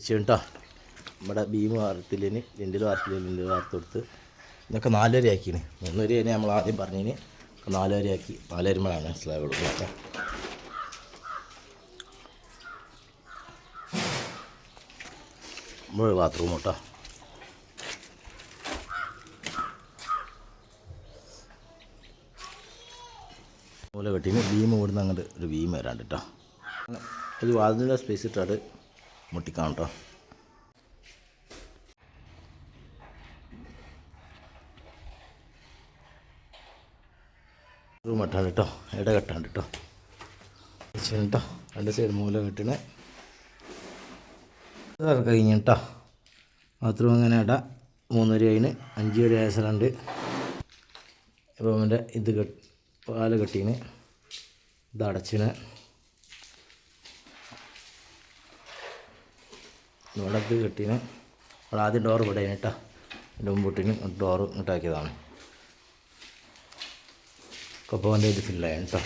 കേട്ടോ. നമ്മുടെ beam വാർത്തില്ലിന് lintel വാർത്ത് കൊടുത്ത് ഇതൊക്കെ 4 വരെ ആക്കിന്. 3 വരെ നമ്മൾ ആദ്യം പറഞ്ഞതിന് 4 വരെ ആക്കി. 4 വരുമ്പോഴാണ് സ്ലാബ് കൊടുക്കുക. നമ്മൾ ബാത്റൂം കേട്ടോ. മൂല കെട്ടിന് ബീം ഓടുന്ന അങ്ങോട്ട് ഒരു ബീം വരാണ്ട് കേട്ടോ. ഒരു വാതിലിൻ്റെ സ്പേസ് ഇട്ടാണ് മുട്ടിക്കാം കേട്ടോ. റൂം കെട്ടാണ്ട് കേട്ടോ. ഇട കെട്ടാണ്ട് കേട്ടോ. കേട്ടോ 2 സൈഡ് മൂല കെട്ടിന് കഴിഞ്ഞ് കേട്ടോ. ബാത്റൂം അങ്ങനെ ഇട 3 വരെ അതിന് 5 വരെ ആയ സ്ഥലമുണ്ട്. റൂമിൻ്റെ ഇത് പാല് കെട്ടീന്, ഇത് അടച്ചിന്. ഇവിടെ ഇത് കെട്ടീന്. അവിടെ ആദ്യം ഡോറ് ഇവിടെ കേട്ടോ. എൻ്റെ മുമ്പോട്ടിന് ഡോറ് ഇട്ടാക്കിയതാണ്. കൊപ്പവൻ്റെ ഇത് ഫില്ലായാണ് കേട്ടോ.